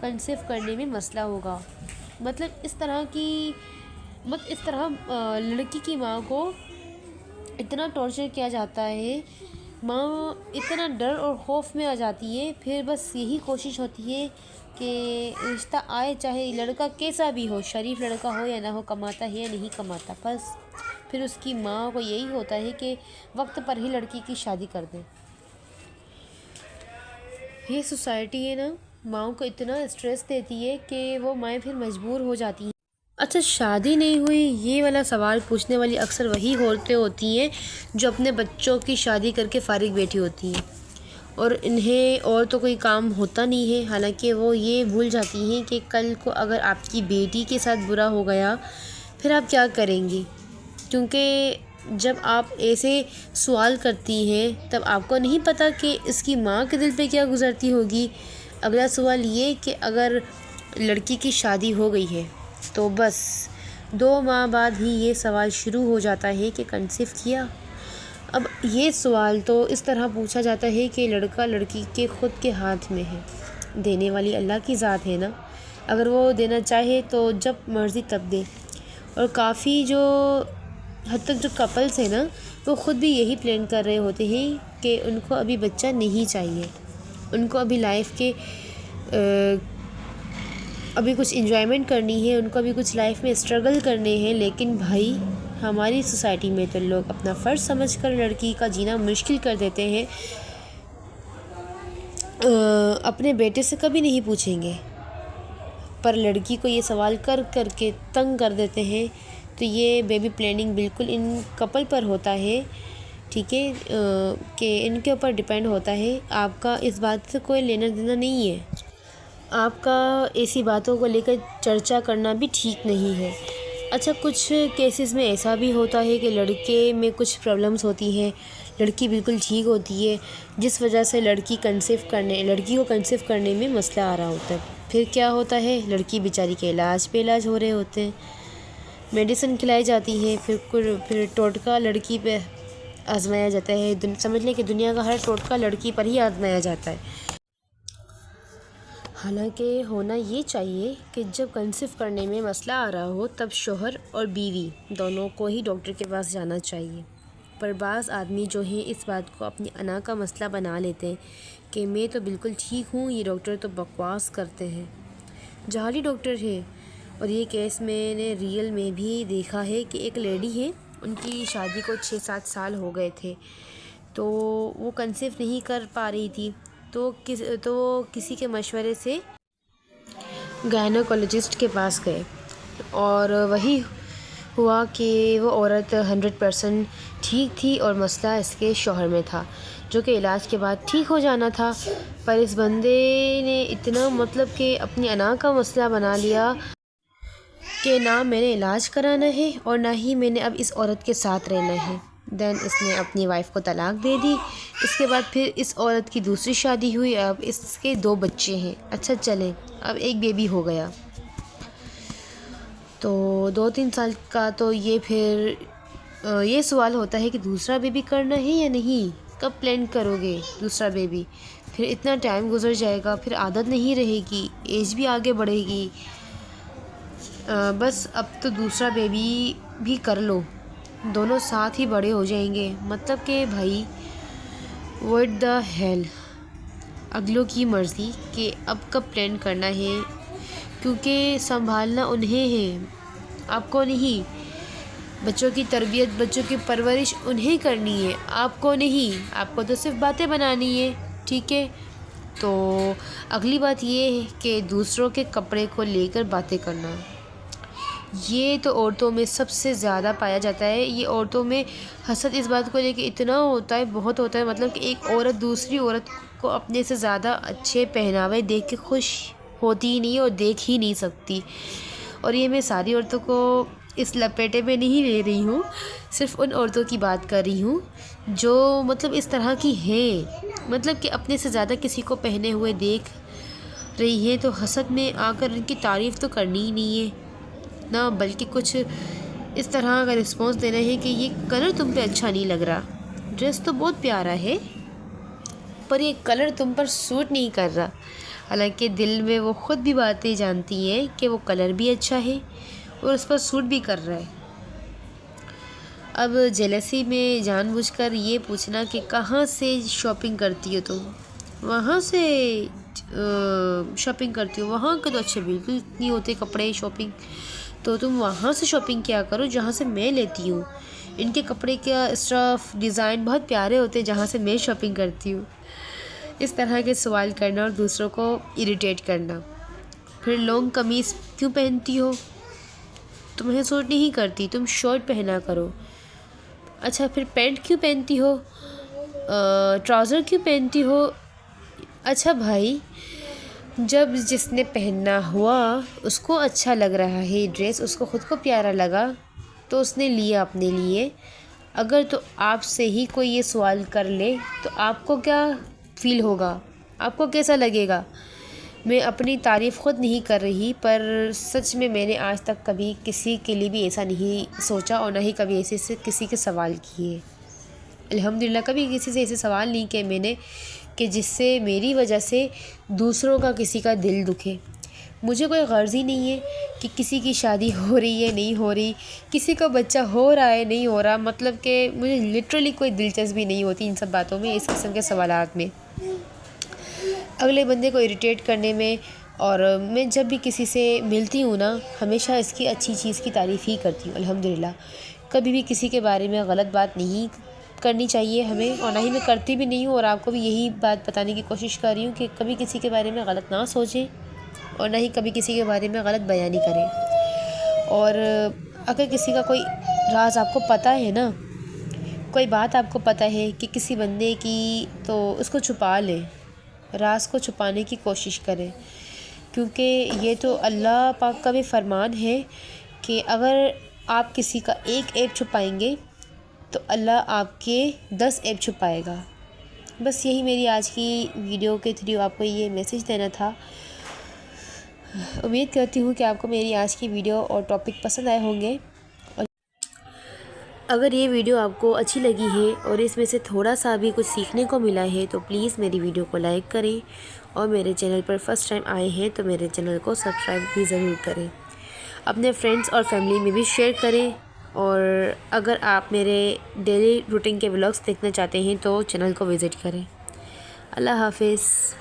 Conceive کرنے میں مسئلہ ہوگا۔ مطلب اس طرح لڑکی کی ماں کو اتنا ٹارچر کیا جاتا ہے، ماں اتنا ڈر اور خوف میں آ جاتی ہے، پھر بس یہی کوشش ہوتی ہے کہ رشتہ آئے چاہے لڑکا کیسا بھی ہو، شریف لڑکا ہو یا نہ ہو، کماتا ہے یا نہیں کماتا، بس پھر اس کی ماں کو یہی ہوتا ہے کہ وقت پر ہی لڑکی کی شادی کر دیں۔ یہ سوسائٹی ہے نا، ماؤں کو اتنا اسٹریس دیتی ہے کہ وہ مائیں پھر مجبور ہو جاتی ہیں۔ اچھا، شادی نہیں ہوئی یہ والا سوال پوچھنے والی اکثر وہی عورتیں ہوتی ہیں جو اپنے بچوں کی شادی کر کے فارغ بیٹھی ہوتی ہیں، اور انہیں اور تو کوئی کام ہوتا نہیں ہے، حالانکہ وہ یہ بھول جاتی ہیں کہ کل کو اگر آپ کی بیٹی کے ساتھ برا ہو گیا پھر آپ کیا کریں گی، کیونکہ جب آپ ایسے سوال کرتی ہیں تب آپ کو نہیں پتہ کہ اس کی ماں کے دل پہ کیا گزرتی ہوگی۔ اگلا سوال یہ کہ اگر لڑکی کی شادی ہو گئی ہے تو بس 2 ماہ بعد ہی یہ سوال شروع ہو جاتا ہے کہ کنسیو کیا۔ اب یہ سوال تو اس طرح پوچھا جاتا ہے کہ لڑکا لڑکی کے خود کے ہاتھ میں ہے، دینے والی اللہ کی ذات ہے نا، اگر وہ دینا چاہے تو جب مرضی تب دے۔ اور کافی جو حد تک جو کپلز ہیں نا، وہ خود بھی یہی پلان کر رہے ہوتے ہیں کہ ان کو ابھی بچہ نہیں چاہیے، ان کو ابھی لائف کے ابھی کچھ انجوائمنٹ کرنی ہے، ان کو ابھی کچھ لائف میں اسٹرگل کرنے ہیں۔ لیکن بھائی ہماری سوسائٹی میں تو لوگ اپنا فرض سمجھ کر لڑکی کا جینا مشکل کر دیتے ہیں، اپنے بیٹے سے کبھی نہیں پوچھیں گے، پر لڑکی کو یہ سوال کر کر کے تنگ کر دیتے ہیں۔ تو یہ بیبی پلاننگ بالکل ان کپل پر ہوتا ہے، ٹھیک ہے، کہ ان کے اوپر ڈیپینڈ ہوتا ہے، آپ کا اس بات سے کوئی لینا دینا نہیں ہے، آپ کا ایسی باتوں کو لے کر چرچا کرنا بھی ٹھیک نہیں ہے۔ اچھا، کچھ کیسز میں ایسا بھی ہوتا ہے کہ لڑکے میں کچھ پرابلمس ہوتی ہیں، لڑکی بالکل ٹھیک ہوتی ہے، جس وجہ سے لڑکی کو کنسیو کرنے میں مسئلہ آ رہا ہوتا ہے۔ پھر کیا ہوتا ہے، لڑکی بیچاری کے علاج پہ علاج ہو رہے ہوتے ہیں، میڈیسن کھلائی جاتی ہے، پھر ٹوٹکا لڑکی پہ آزمایا جاتا ہے، سمجھ لیں کہ دنیا کا ہر ٹوٹکا لڑکی پر ہی آزمایا جاتا ہے۔ حالانکہ ہونا یہ چاہیے کہ جب کنسیو کرنے میں مسئلہ آ رہا ہو تب شوہر اور بیوی دونوں کو ہی ڈاکٹر کے پاس جانا چاہیے، پر بعض آدمی جو ہیں اس بات کو اپنی انا کا مسئلہ بنا لیتے ہیں کہ میں تو بالکل ٹھیک ہوں، یہ ڈاکٹر تو بکواس کرتے ہیں، جعلی ڈاکٹر ہے۔ اور یہ کیس میں نے ریئل میں بھی دیکھا ہے کہ ایک لیڈی ہے، ان کی شادی کو 6-7 سال ہو گئے تھے، تو وہ کنسیو نہیں کر پا رہی تھی، تو کسی کے مشورے سے گائنوکولوجسٹ کے پاس گئے، اور وہی ہوا کہ وہ عورت 100% ٹھیک تھی اور مسئلہ اس کے شوہر میں تھا، جو کہ علاج کے بعد ٹھیک ہو جانا تھا، پر اس بندے نے اتنا مطلب کہ اپنی انا کا مسئلہ بنا لیا کہ نہ میں نے علاج کرانا ہے اور نہ ہی میں نے اب اس عورت کے ساتھ رہنا ہے۔ دین اس نے اپنی وائف کو طلاق دے دی، اس کے بعد پھر اس عورت کی دوسری شادی ہوئی، اب اس کے 2 بچے ہیں۔ اچھا چلیں، اب ایک بیبی ہو گیا، تو 2-3 سال کا تو یہ پھر یہ سوال ہوتا ہے کہ دوسرا بیبی کرنا ہے یا نہیں، کب پلان کرو گے دوسرا بیبی؟ پھر اتنا ٹائم گزر جائے گا، پھر عادت نہیں رہے گی، ایج بھی آگے بڑھے گی، بس اب تو دوسرا بیبی بھی کر لو، دونوں ساتھ ہی بڑے ہو جائیں گے۔ مطلب کہ بھائی واٹ دا ہیل، اگلوں کی مرضی کہ اب کب پلان کرنا ہے، کیونکہ سنبھالنا انہیں ہے، آپ کو نہیں۔ بچوں کی تربیت، بچوں کی پرورش انہیں کرنی ہے، آپ کو نہیں، آپ کو تو صرف باتیں بنانی ہے، ٹھیک ہے۔ تو اگلی بات یہ ہے کہ دوسروں کے کپڑے کو لے کر باتیں کرنا، یہ تو عورتوں میں سب سے زیادہ پایا جاتا ہے۔ یہ عورتوں میں حسد اس بات کو لے کے اتنا ہوتا ہے، بہت ہوتا ہے، مطلب کہ ایک عورت دوسری عورت کو اپنے سے زیادہ اچھے پہناوے دیکھ کے خوش ہوتی ہی نہیں اور دیکھ ہی نہیں سکتی۔ اور یہ میں ساری عورتوں کو اس لپیٹے میں نہیں لے رہی ہوں، صرف ان عورتوں کی بات کر رہی ہوں جو مطلب اس طرح کی ہیں، مطلب کہ اپنے سے زیادہ کسی کو پہنے ہوئے دیکھ رہی ہیں تو حسد میں آ کر ان کی تعریف تو کرنی ہی نہیں ہے نا، بلکہ کچھ اس طرح کا رسپانس دینا ہے کہ یہ کلر تم پہ اچھا نہیں لگ رہا، ڈریس تو بہت پیارا ہے پر یہ کلر تم پر سوٹ نہیں کر رہا، حالانکہ دل میں وہ خود بھی باتیں جانتی ہیں کہ وہ کلر بھی اچھا ہے اور اس پر سوٹ بھی کر رہا ہے۔ اب جیلسی میں جان بوجھ کر یہ پوچھنا کہ کہاں سے شاپنگ کرتی ہو تم، وہاں سے شاپنگ کرتی ہو، وہاں کے تو اچھے بالکل نہیں ہوتے کپڑے شاپنگ، تو تم وہاں سے شاپنگ کیا کرو جہاں سے میں لیتی ہوں، ان کے کپڑے کا اسٹف ڈیزائن بہت پیارے ہوتے ہیں جہاں سے میں شاپنگ کرتی ہوں۔ اس طرح کے سوال کرنا اور دوسروں کو اریٹیٹ کرنا۔ پھر لانگ قمیص کیوں پہنتی ہو، تمہیں سوٹ نہیں کرتی، تم شرٹ پہنا کرو۔ اچھا پھر پینٹ کیوں پہنتی ہو، ٹراؤزر کیوں پہنتی ہو۔ اچھا بھائی، جب جس نے پہننا ہوا اس کو اچھا لگ رہا ہے ڈریس، اس کو خود کو پیارا لگا تو اس نے لیا اپنے لیے۔ اگر تو آپ سے ہی کوئی یہ سوال کر لے تو آپ کو کیا فیل ہوگا، آپ کو کیسا لگے گا؟ میں اپنی تعریف خود نہیں کر رہی، پر سچ میں نے آج تک کبھی کسی کے لیے بھی ایسا نہیں سوچا اور نہ ہی کبھی ایسے سے کسی کے سوال کیے۔ الحمدللہ کبھی کسی سے ایسے سوال نہیں کیے میں نے کہ جس سے میری وجہ سے دوسروں کا کسی کا دل دکھے۔ مجھے کوئی غرض ہی نہیں ہے کہ کسی کی شادی ہو رہی ہے نہیں ہو رہی، کسی کا بچہ ہو رہا ہے نہیں ہو رہا، مطلب کہ مجھے لٹرلی کوئی دلچسپی نہیں ہوتی ان سب باتوں میں، اس قسم کے سوالات میں، اگلے بندے کو اریٹیٹ کرنے میں۔ اور میں جب بھی کسی سے ملتی ہوں نا، ہمیشہ اس کی اچھی چیز کی تعریف ہی کرتی ہوں الحمدللہ۔ کبھی بھی کسی کے بارے میں غلط بات نہیں کرنی چاہیے ہمیں، اور نہ ہی میں کرتی بھی نہیں ہوں، اور آپ کو بھی یہی بات بتانے کی کوشش کر رہی ہوں کہ کبھی کسی کے بارے میں غلط نہ سوچیں اور نہ ہی کبھی کسی کے بارے میں غلط بیانی کریں۔ اور اگر کسی کا کوئی راز آپ کو پتہ ہے نا، کوئی بات آپ کو پتہ ہے کہ کسی بندے کی، تو اس کو چھپا لیں، راز کو چھپانے کی کوشش کریں، کیونکہ یہ تو اللہ پاک کا بھی فرمان ہے کہ اگر آپ کسی کا ایک عیب چھپائیں گے تو اللہ آپ کے 10 عیب چھپائے گا۔ بس یہی میری آج کی ویڈیو کے تھرو آپ کو یہ میسج دینا تھا۔ امید کرتی ہوں کہ آپ کو میری آج کی ویڈیو اور ٹاپک پسند آئے ہوں گے۔ اگر یہ ویڈیو آپ کو اچھی لگی ہے اور اس میں سے تھوڑا سا بھی کچھ سیکھنے کو ملا ہے تو پلیز میری ویڈیو کو لائک کریں، اور میرے چینل پر فرسٹ ٹائم آئے ہیں تو میرے چینل کو سبسکرائب بھی ضرور کریں، اپنے فرینڈس اور فیملی میں بھی شیئر کریں، اور اگر آپ میرے ڈیلی روٹین کے ولاگس دیکھنا چاہتے ہیں تو چینل کو وزٹ کریں۔ اللہ حافظ۔